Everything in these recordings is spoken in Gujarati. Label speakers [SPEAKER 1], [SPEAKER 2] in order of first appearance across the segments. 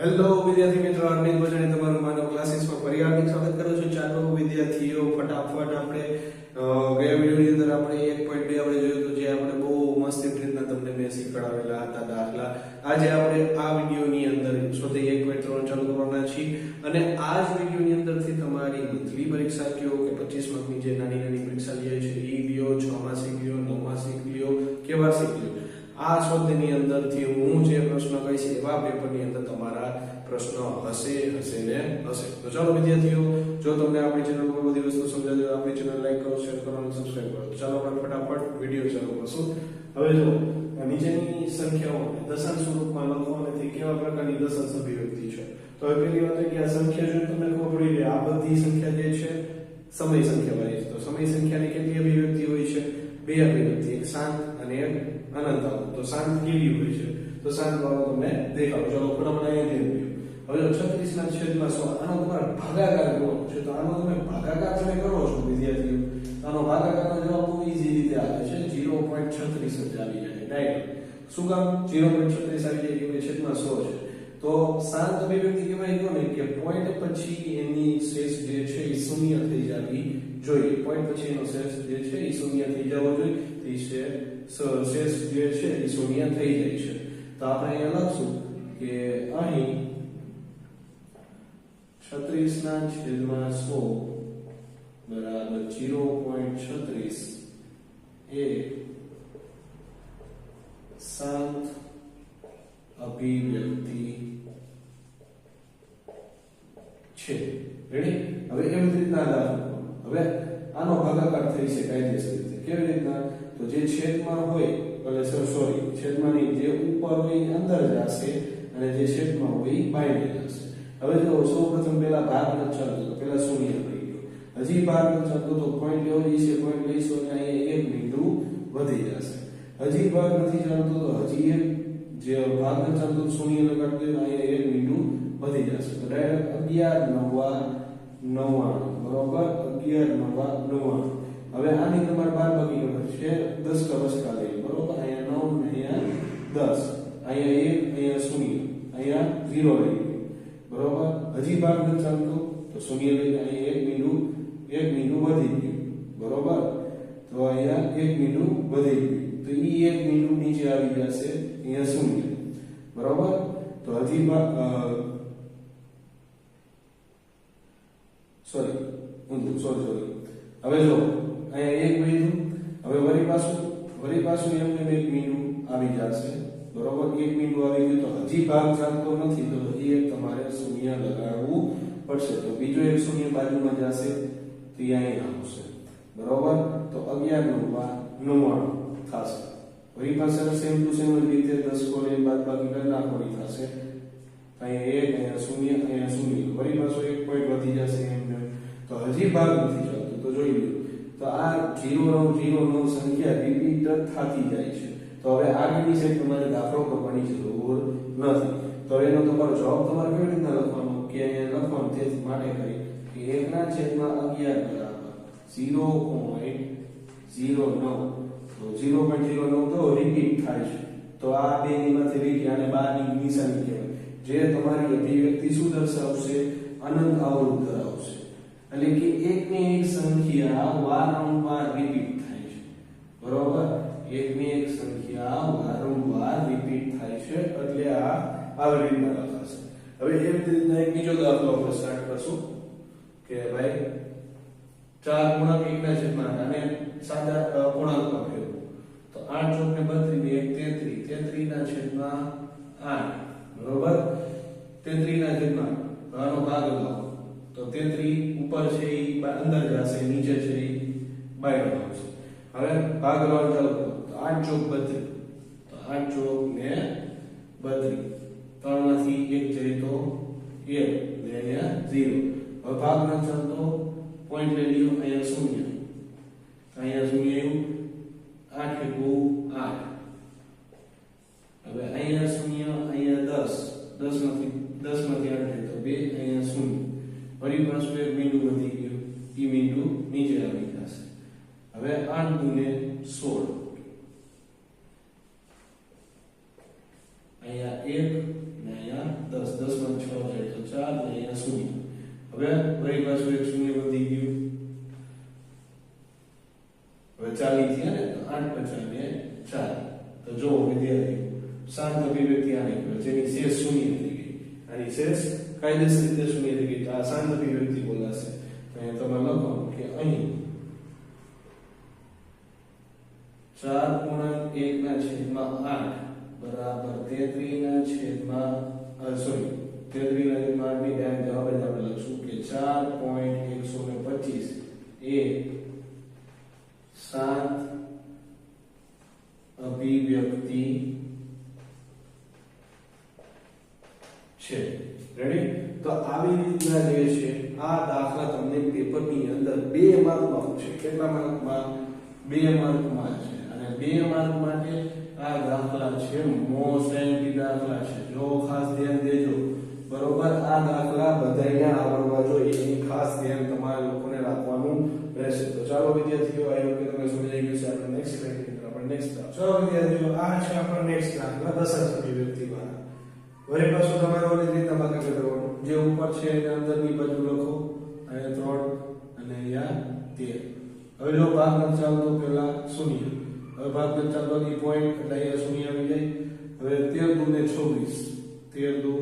[SPEAKER 1] હેલો વિદ્યાર્થી મિત્રો, અરવિંદ ભોજાણી તમારું માનવ ક્લાસીસમાં ફરી હાર્દિક સ્વાગત કરું છું. ચાલો વિદ્યાર્થીઓ, ફટાફટ આપણે ગયા વિડિયોની અંદર આપણે 1.2 આપણે જોયું હતું, જે આપણે બહુ મસ્ત રીતના તમને મેં શીખવાડેલા હતા દાખલા. આજે આપણે આ વિડિયોની અંદર સ્વાધ્યાય 1.3 ચાલુ કરવાના છીએ અને આ જ વિડિયોની અંદરથી તમારી મંથલી પરીક્ષા કયો કે 25 માર્કની જે નાની નાની પરીક્ષા લે છે એ લ્યો, 6 માસિક લ્યો, 9 માસિક લ્યો કે વાર્ષિક લ્યો, આ સ્વાધ્યાયની અંદરથી હું જે પ્રશ્ન કહીશ એવા પેપરની અંદર તમારા પ્રશ્નો હશે ને હશે. તો ચાલો વિદ્યાર્થીઓ, જો તમને આપણી ચેનલ પર બધી વસ્તુ સમજાય તો આપણી ચેનલ લાઈક કરો, શેર કરો અને સબસ્ક્રાઇબ કરો. ચાલો આપણે ફટાફટ વિડિયો ચાલુ કરશું. હવે જો નીચેની સંખ્યાઓને દશાંશ સ્વરૂપમાં લખવાથી કેવા પ્રકારની દશાંશ અભિવ્યક્તિ છે. તો હવે પહેલી વાત કે આ સંખ્યા જો તમને ખબર પડી કે આ બધી સંખ્યા જે છે સમય સંખ્યા વાળી છે. તો સમય સંખ્યાની કેટલી અભિવ્યક્તિ હોય છે? બે અભિવ્યક્તિ, એક શાંત અને એક અનંત વાળું. તો શાંત કેવી હોય છે? તો શાંત વાળું તમને દેખાડો. ચલો ફટાફટ અહીંયા દે. હવે 36 ના છેદમાં 100 આનો તમારે ભાગાકાર કરવાનો છે. તો આનો તમે ભાગાકાર તમે કરો છો વિદ્યાર્થીઓ, આનો ભાગાકારનો જવાબ બહુ ઈઝી રીતે આવે છે. 0.36 જ આવી જાય ડાયરેક્ટ. શું કામ 0.36 આવી જાય? કે છેદમાં 100 છે. તો શાંત અભિવ્યક્તિ કહેવાય કોને કે પોઈન્ટ પછી એની શેષ જે છે એ શૂન્ય થઈ જવી જોઈએ. પોઈન્ટ પછી એનો શેષ જે છે એ શૂન્ય થઈ જવો જોઈએ. તે શેષ જે છે એ શૂન્ય થઈ જાય છે. તો આપણે અહીંયા લખશું કે અહીં 36 ના છેદમાં 100 બરાબર 0.36 એ શાંત અભિવ્યક્તિ છે. રેડી? હવે એવી રીતના દાખલો. હવે આનો ભાગાકાર થઈ છે કાયદેસર રીતે. કેવી રીતના? તો જે છેદમાં હોય, એટલે સોરી, છેદમાંની જે ઉપર હોય એ અંદર જશે અને જે છેદમાં હોય એ બહાર જશે. હવે જો સૌપ્રથમ પહેલા ભાગ ન ચાલતો તો પહેલા શૂન્ય થઈ ગયો. હજી ભાગ ન ચાલતો તો પોઈન્ટ લેવો છે, પોઈન્ટ લઈશું અને અહીંયા 1 બિંદુ વધી જશે. હજી ભાગ નથી ચાલતો તો હજી એક જે ભાગ ન ચાલતો શૂન્ય લગાડી દો, અહીંયા 1 બિંદુ વધી જશે. તો ડાયરેક્ટ 11 9 99 બરોબર. 11 9 99. હવે આની તમારે બાદબાકી કરવાની છે. 10 કા વસ્કા લઈ બરોબર. અહીંયા 9 અહીંયા 10, અહીંયા 1, અહીંયા 0, અહીંયા 0 લઈ બરોબર. હજી ભાગ ન ચાલતો તો શૂન્ય લઈને અહીંયા 1 બિંદુ વધી ગયું બરોબર. તો અહીંયા 1 બિંદુ વધી ગયું. તો ઈ 1 બિંદુ નીચે આવી જશે, અહીંયા 0 બરોબર. તો હજી સોરી હવે જો અહીંયા 1 બિંદુ. હવે વળી પાછું એમને 1 બિંદુ આવી જશે બરોબર. 1 બિંદુ આવી ગયું તો હજી ભાગ ચાલતો નથી તો હજી એક તમારે શૂન્ય લગાડવું પડશે. તો બીજો એક શૂન્ય બાજુમાં જશે તો અહીંયા આવશે બરોબર. તો 11 9 થશે. વળી પાસે સેમ ટુ સેમ રીતે 10 કોને બાદબાકી કરી નાખવાની થશે. અહીંયા 1, અહીંયા 0, અહીંયા 0. વળી પાછો એક પોઈન્ટ વધી જશે એમને. તો હજી ભાગ નથી ચાલતો તો જોઈ લો. તો આ 0 9 0 9 સંખ્યા રિપીટ થતી જાય છે. તો હવે આગળની સાઈડ તમારે દાખલો કરવાની જરૂર નથી. તો એનો તમારો જવાબ તમારે કેવી રીતના લખવાનો કે અહીંયા લખવાનું તે માટે કરી કે 1 ના છેદમાં 11 બરાબર 0.09. તો 0.09 તો રિપીટ થાય છે. તો આ બે નીમાંથી રીટી અને 12 ની નિશાની કહેવાય. જે તમારી અભિવ્યક્તિ શું દર્શાવશે? અનંત અવરોધ ધરાવશે. એટલે કે એકની એક સંખ્યા વારંવાર રિપીટ થાય છે બરોબર. એકની એક સંખ્યા વારંવાર રિપીટ થાય છે એટલે આ આવી રીતના લખાશે. હવે એવી રીતના એક બીજો દાખલો આપણે સ્ટાર્ટ કરશું કે ભાઈ 4 ગુણક 1 ના છેદમાં અને સાદા પૂર્ણાંકમાં ફેરવો. તો 8 ચોક ને 32 33 ના છેદમાં 8 બરોબર. 33 ના છેદમાં આનો ભાગ લાવો તો 33 ઉપર છે એ અંદર જશે, નીચે છે એ બહાર આવશે. હવે ભાગ લાવવાનું ચાલુ કરો તો 8 ચોક 32. તો 8 ચોક ને 32, 3 માંથી 1 જાય તો 1 ને અહીંયા 0. હવે ભાગ ન ચાલતો પોઈન્ટ લઈ લ્યો, અહીંયા 0, અહીંયા 0 આવ્યું. 8 8. હવે અહીંયા 0, અહીંયા 10, 10 માંથી 8 જાય તો 2, અહીંયા 0. વળી પાછું એક બિંદુ વધી ગયું, એ બિંદુ નીચે આવી જશે. હવે 8 દુને 16, અહીંયા 1 ને અહીંયા 10, 10 માંથી 4 ને અહીંયા શૂન્ય. હવે વળી પાછું એક શૂન્ય વધી ગયું. હવે 40 થયા ને તો 8 50 ને 4. તો જો વિદ્યાર્થીઓ શાંત અભિવ્યક્તિ આને કહેવાય જેની શેષ શૂન્ય થઈ ગઈ. આની શેષ કાયદેસર રીતે શૂન્ય થઈ ગઈ તો આ શાંત અભિવ્યક્તિ બોલાશે. તો અહીંયા તમે લખો કે અહીં 4/1/8 બરાબર 33/8 ની જવાબ આપણે લખશું કે 4.125 એ શાંત અભિવ્યક્તિ છે. રેડી? તો આવી રીતના જે છે આ દાખલા તમને પેપરની અંદર 2 માર્કમાં પૂછે. કેટલા માર્કમાં? 2 માર્કમાં છે. અને 2 માર્ક માટે આ દાખલા છે મોસ્ટ એમ્પી દાખલા છે. જો ખાસ ધ્યાન દેજો. બરોબર? આ દાખલા બધાને આવડવા જોઈએ એની ખાસ ધ્યાન તમારે લોકોને રાખવાનું રહેશે. તો ચાલો વિદ્યાર્થીઓ આયો કે તમે સમજાઈ ગયું છે. આપણે નેક્સ્ટ સ્લાઇડ પર આપણે નેક્સ્ટ ચાલો વિદ્યાર્થીઓ આ છે આપણો નેક્સ્ટ દાખલા દશાંશ અભિવ્યક્તિ વાળા. વળી પાછું તમારે ઓલી રીતે ભાગાકાર કરવાનું. જે ઉપર છે એની અંદરની બાજુ લખો. અહીંયા 3 અને અહીંયા 13. હવે જો ભાગ ન ચાલતો પહેલા શૂન્ય. હવે ભાગ ન ચાલતો ની પોઈન્ટ એટલે અહીંયા શૂન્ય આવી જાય. હવે 13 દુ ને 26. 13 દુ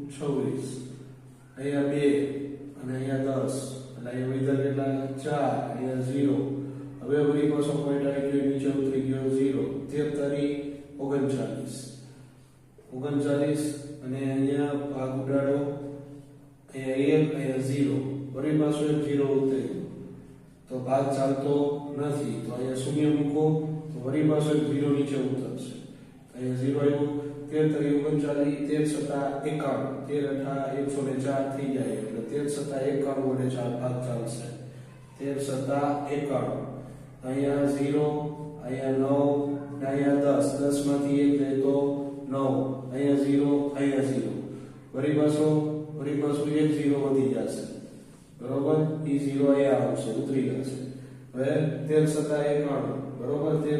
[SPEAKER 1] 26. અહીંયા 2 અને અહીંયા 10. એટલે અહીંયા વિધર કેટલા 4 અહીંયા 0. હવે વળી પાછો પોઈન્ટ આવી ગયો નીચે ઉતરી ગયો 0. 13 39 અને અહીંયા ભાગ ઉડાડો. અહીંયા 1 અહીંયા 0. વળી પાછો 0 ઉતર્યો તો ભાગ ચાલતો નથી. તો અહીંયા શૂન્ય મૂકો તો વળી પાછો 0 નીચે ઉતરશે. અહીંયા 0 આવ્યું. 13 39 13 × 51 13 × 8 104 થઈ જાય. એટલે 13 × 51 વડે 4 ભાગ ચાલશે. 13 × 51 અહીંયા 0 અહીંયા 9 અહીંયા 10 10 માંથી 1 જાય તો 9 અહીંયા 0 અહીંયા 0. વળી પાછો 1 0 વધી જશે. બરોબર? એ 0 અહીંયા આવશે ઉતરી જશે. હવે 13 × 51 બરોબર 13 ×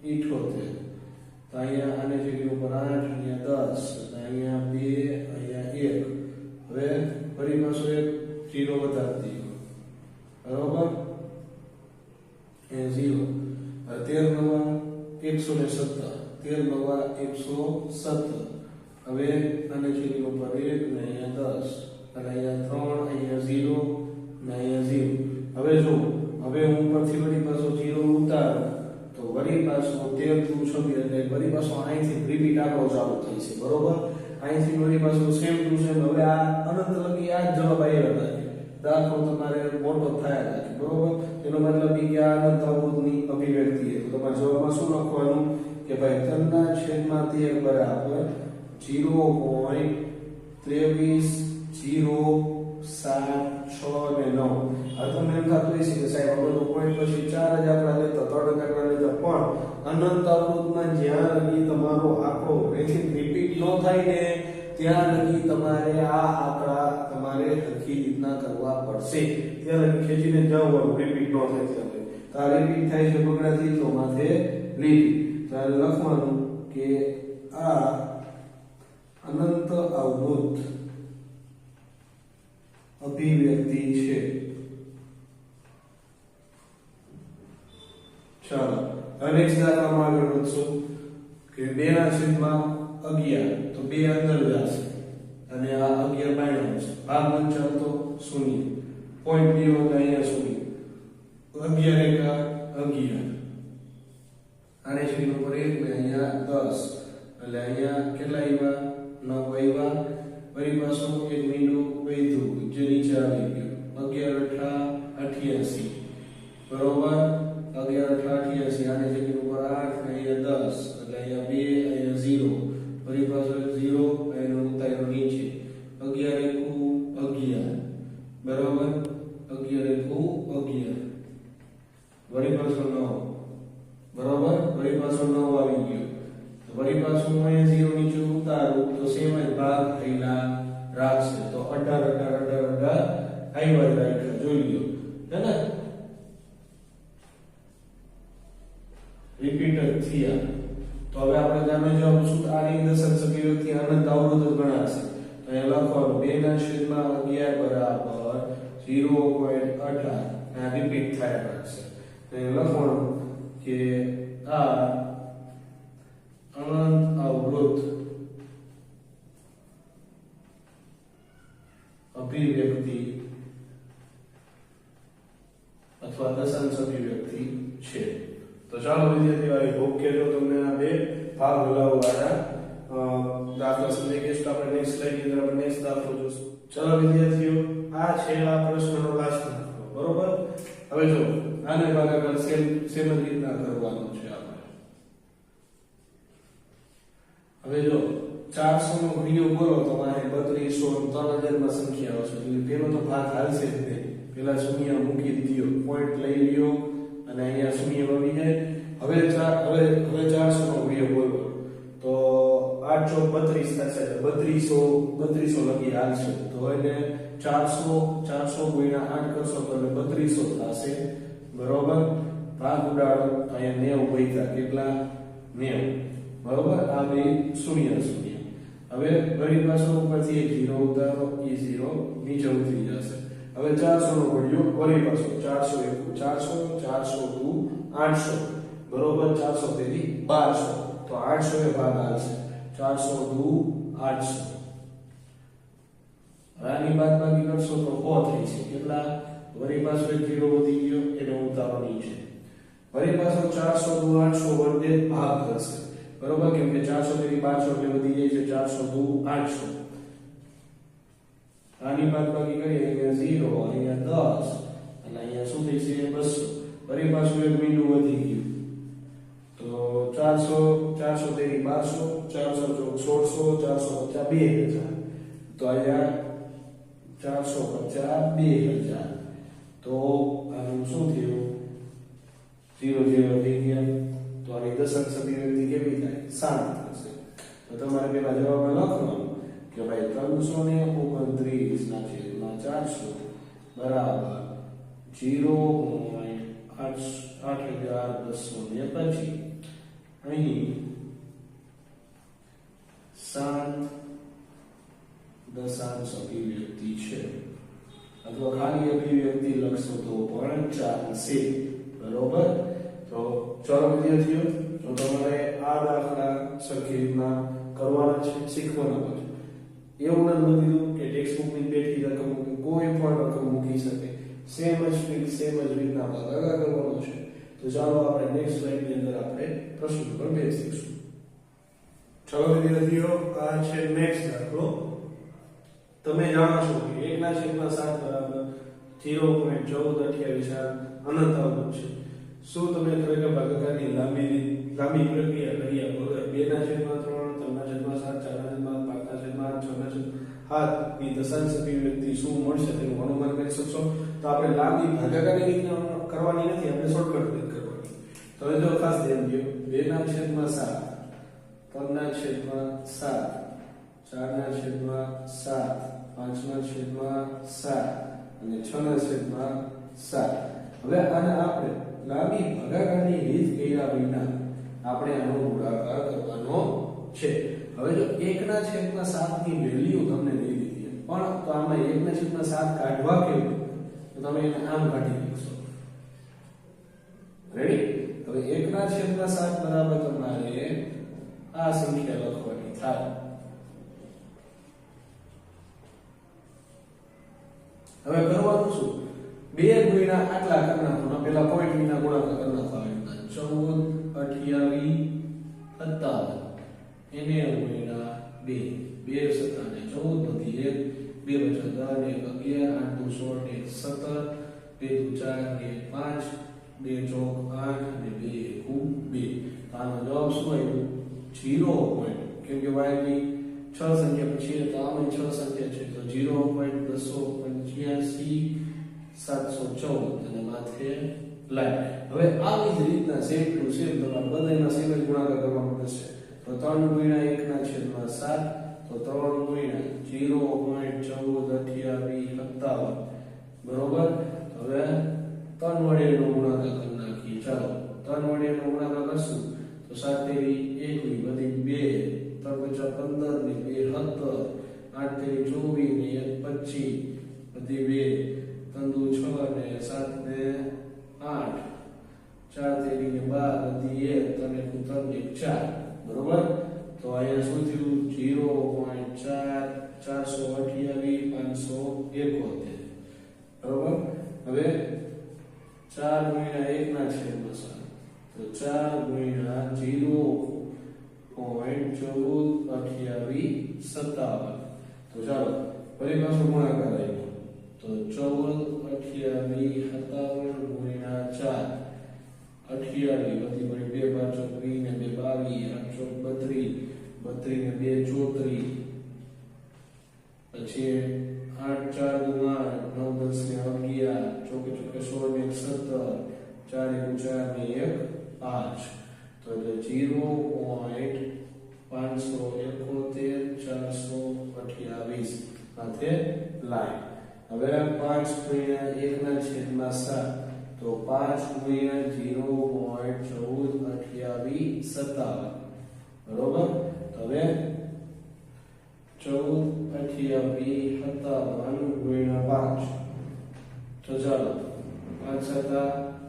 [SPEAKER 1] 78 તો અહીંયા આને જગ્યા ઉપર 8 અહીંયા 10 અહીંયા 2 અહીંયા 1. હવે ફરી પાછો 1 0 વધારી દો. બરોબર? અહીંયા 0. 13 × 9 117 13 × 9 117. હવે આને જગ્યા ઉપર 1 ને અહીંયા 10 અને અહીંયા 3 અહીંયા 0 ને અહીંયા 0. હવે જો હવે હું ઉપરથી વળી પાછો 0 ઉતારું તો વળી પાછો 13 × 26 એટલે વળી પાછો અહીંથી રિપીટ આંકડો ચાલુ થઈ છે. બરોબર? અહીંથી વળી પાછો સેમ ટુ સેમ. હવે આ અનંત લગી આ જ જવાબ આવ્યો રાખે. દાખલો તમારે મોટો થયા રાખે. બરોબર? એનો મતલબ કે આ અનંત અવરોધની અભિવ્યક્તિ છે. તો તમારે જવાબમાં શું લખવાનું કે ભાઈ 3/13 બરાબર 0.230769. આ તમને એમ થતું હશે કે સાહેબ આપણે તો પોઈન્ટ પછી 4 જ આંકડા લેતા 3 આંકડા લેતા પણ અનંત અવરોધમાં જ્યાં લગી તમારો આંકડો રિપીટ ન થાય ને ત્યાં લગી તમારે આ આંકડા તમારે હરખી રીતના કરવા પડશે. ત્યાં લગી ખેંચીને જવાનું રિપીટ ન થાય ત્યાં. તો આ રિપીટ થાય છે બગડાથી તો માથે લીટી. તો લખવાનું કે આ અનંત અવરોધ અભિવ્યક્તિ છે. ચાલો નેક્સ્ટ દાખલામાં આગળ વધશું કે 2/11 તો 2 અંદર જશે અને આ 11 બાયણું છે. ભાગ ન ચાલતો શૂન્ય. પોઈન્ટ b અહીંયા શૂન્ય. 11 × 11 આને શૂન્ય ઉપર 1 ને અહીંયા 10 એટલે અહીંયા કેટલા આવ્યા 9 આવ્યા. વળી પાછો એક મીંડું વધ્યું જે નીચે આવી ગયું 11 × 88 બરોબર 11 × 88 આને જગ્યા ઉપર 8 ને અહીંયા 10 એટલે અહીંયા 2 અહીંયા 0. વળી પાછો 0 એનો ઉતાર્યો નીચે 11 × 11 બરોબર 11 × 11 વળી પાછો 9 બરોબર વળી પાછો 9 આવી ગયો. તો વળી પાછું અહીંયા 0 નીચે ઉતારું તો સેમ જ ભાગ થયેલા રાખશે. તો 18 આવ્યા રાખ્યા જોઈ લ્યો હે ને રિપીટ થયા. તો હવે આપણે જાણો જવાબ શું આની દશક અભિવ્યક્તિ અનંત અવરોધ જ ગણાશે. તો એ લખવાનું 2/11 બરાબર 0.18 આ રિપીટ થાય છે. તો એ લખવાનું કે આ અનંત અવરોધ અભિવ્યક્તિ અથવા દશાંશ અભિવ્યક્તિ છે. તો ચાલો વિદ્યાર્થીઓ આઈ હોપ કે જો તમને આ બે ભાગ હલાવવાળા દાખલા સમજાઈ ગયા તો આપણે નેક્સ્ટ સ્લાઇડ ની અંદર આપણે નેક્સ્ટ દાખલો જોશું. ચાલો વિદ્યાર્થીઓ આ છે આ પ્રશ્નનો લાસ્ટ દાખલો, બરોબર. હવે જો આને ભાગાકાર સેમ જ રીતના કરવાનું છે આપણે. હવે જો 400 નો ઘડિયો બોલો તો મારે 3200 3000 માં સંખ્યા આવશે એટલે પેલો તો ભાગ હાલશે જ નહીં. પેલા શૂન્ય મૂકી દીધો, પોઈન્ટ લઈ લ્યો અને અહીંયા શૂન્ય આવી જાય. હવે 400 નો ઘડિયો બોલો તો 8 ચોક 32 થશે એટલે 3200 લગી હાલશે. તો એને 400 ગુણ્યા 8 કરશો તો 3200 થશે, બરોબર. ભાગ ઉડાડો તો અહીંયા 90 બચ્યા, કેટલા 90, બરોબર. આ બે શૂન્ય. હવે વળી પાછો ઉપરથી એક 0 ઉતારો, એ 0 નીચે ઉતરી જશે. હવે 400 નો ઘડિયો વળી પાછો 400 2 800, બરોબર. 400 તેથી 1200 તો 800 એ ભાગ આવશે. 400 2 800. આની બાદબાકી કરશો તો 100 થઈ છે, કેટલા વળી પાછો એક 0 વધી ગયો એને ઉતારો નીચે. વળી પાછો 400 2 800 વડે ભાગ કરશે, બરોબર. કેમ કે 400 થી 1200 એટલે વધી જાય છે 400 2 800. આની બાદબાકી કરીએ અહીંયા 0 અહીંયા 10 અને અહીંયા શું થઈ છે 200. વળી પાછું એક મીંડું વધી ગયું તો 400 થી 1200, 400 1600, 450 2000. તો અહીંયા 450 2000. તો આનું શું થયું 0 થઈ ગયા. તો આની દશાંશ અભિવ્યક્તિ કેવી થાય 7 થશે. તો તમારે પેલા જવાબમાં લખવાનું કે ભાઈ 329 ના છેદમાં 400 બરાબર 0.8225 પછી અહીં 7 દશાંશ અભિવ્યક્તિ છે અથવા ખાલી અભિવ્યક્તિ લખશો તો પણ ચાલશે, બરોબર. તો ચાલો વિદ્યાર્થીઓ, તો તમારે આ દાખલા સરખી રીતના કરવાના છે, શીખવાના છે. એવું નથી લીધું કે ટેક્સ્ટ બુક ની બેઠી રકમ કોઈ પણ રકમ મૂકી શકે, સેમ જ રીતના ભાગાકાર કરવાનો છે. તો ચાલો આપણે નેક્સ્ટ સ્લાઇડ ની અંદર આપણે પ્રશ્ન નંબર 2 શીખશું. ચાલો વિદ્યાર્થીઓ, આ છે નેક્સ્ટ દાખલો. તમે જાણો છો કે 1/7 બરાબર 0.1428 અનંત અવરોધ છે. શું તમે ખરેખર ભાગાકારની લાંબી પ્રક્રિયા કર્યા વગર 2/3, 3/7, 4/5, 6/8 ની દશાંશ અભિવ્યક્તિ શું મળશે તેનું અનુમાન કરી શકશો? તો આપણે લાંબી ભાગાકારની રીત કરવાની નથી, આપણે શોર્ટકટ રીત કરવાની. તો જો ખાસ ધ્યાન દો, 2/7, 3/7, 4/7, 5/7 અને 6/7. હવે આને આપણે લાંબી ભાગાકારની રીત કર્યા વિના આપણે આનો ગુણાકાર કરવાનો છે. હવે જો 1/7 ની વેલ્યુ તમને દઈ દીધી પણ તો આમાં 1/7 કાઢવા કેવું તો તમે એને આમ કાઢી શકશો. રેડી? હવે 1/7 બરાબર તમારે આ સંખ્યા લખવાની થાય. હવે કરવાનું શું? 2 ગુણ્યા આટલા કરી નાખવાના, પેલા પોઈન્ટ વિના ગુણાકાર કરી નાખવાના. 14 28 57 એને ગુણ્યા 2 2 7 14 વધી 1 2 10 1 11 8 2 16 1 17 2 4 5 2 ચોક 8 અને 2 1 2. આનો જવાબ શું આવ્યો? 0 પોઈન્ટ. કેમ કે y ની 6 સંખ્યા પછી તો આમાં 6 સંખ્યા છે તો 0.285 714 અને માથે લાઈન. હવે આવી જ રીતના સેમ ટુ સેમ તમારે બધાના સેમ જ ગુણાકાર કરવાનો રહેશે. તો 3 ગુણ્યા 1/7 તો 3 ગુણ્યા 0.1428 બરોબર. હવે 3 વડે એનો ગુણાકાર કરી નાખીએ. ચાલો 3 વડે એનો ગુણાકાર કરશું તો 7 તેરી 21 વધી 2 3 5 15 ને 2 17 8 તેરી 24 ને 1 25 વધી 2 3 દુ 6 ને 7 ને 8 4 તેરી ને 12 વધી 1 3 ને 3 1 4 બરોબર તો અહીંયા શું થયું 0.4 428 571 બરોબર હવે 4 ગુણ્યા 1 ના છેદમાં 7 તો 4 ગુણ્યા 0.142857 તો ચાલો ફરી પાછો ગુણાકાર આવ્યો તો 142857 ગુણ્યા 4 28 વધી પડી 2 5 20 ને 2 22 8 32 32 ને 2 34 પછી 8 4 9 10 ને 11 ચોકે ચોકે 16 ને 17 4 1 4 ને 1 5 તો એટલે 0.571 સાથે લાઈન હવે 5 ગુણ્યા 1 ના છેદમાં 7 તો 5 ગુણ્યા 0.142857 બરોબર હવે 142857 ગુણ્યા 5 તો ચાલો 5 7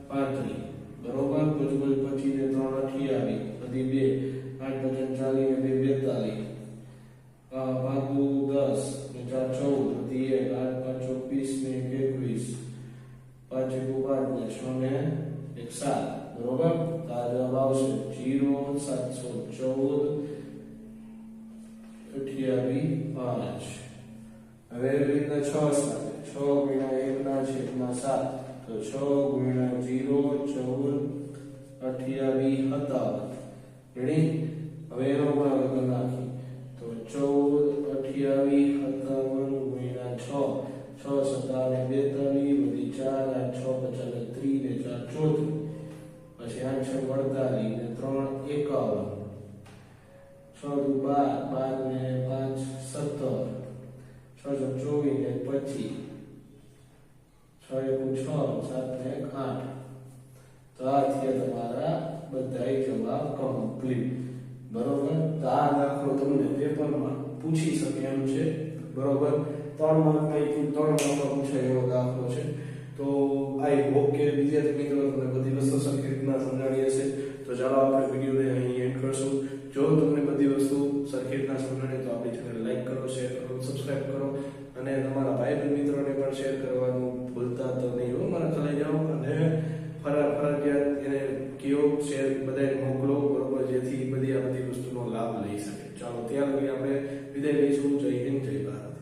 [SPEAKER 1] 35 બરોબર પછી 25 ને 3 28 વધી 2 8 40 ને 2 42 5 14 વધી 1 8 5 24 ને 21 5 1 5 ને 6 ને 1 7 બરોબર તો આ જવાબ આવશે 0714 28 હવે એવી રીતના 6 સાથે 6 ગુણ્યા 1 ના છેદમાં 7 તો 6 ગુણ્યા 0.142857 રેડી હવે એનો ગુણાકાર કરી નાખી તો 142857 ગુણ્યા 6 6 7 ને 42 વધી 4 8 6 50 ને 3 ને 4 34 પછી 8 6 48 ને 3 51 6 12 12 ને 5 17 6 24 ને 25 6 1 6 7 ને 8 તો આ થયા તમારા બધાય જવાબ કમ્પ્લીટ બરોબર તો આ દાખલો તમને પેપરમાં પૂછી શકે એમ છે બરોબર 3 માર્કમાંથી 3 માર્કમાં પૂછાય એવો દાખલો છે તો આઈ હોપ કે વિદ્યાર્થી મિત્રો તમને બધી વસ્તુ સરખી રીતના સમજાણી હશે તો ચાલો આપણે વિડીયોને અહીં એન્ડ કરશું જો તમને બધી વસ્તુ સરખી રીતના સમજાણી તો આપણી ચેનલ લાઈક કરો શેર કરો સબસ્ક્રાઇબ કરો અને તમારા ભાઈ બહેન મિત્રોને પણ શેર કરવાનું ભૂલતા તો નહીં હો મારા ચલાઈ જાઓ અને ફરજિયાત એને કયો શેર બધાને મોકલો બરોબર જેથી બધી આ બધી વસ્તુનો લાભ લઈ શકે ચાલો ત્યાં લગી આપણે વિદાય લઈશું જય હિન્દ જય ભારત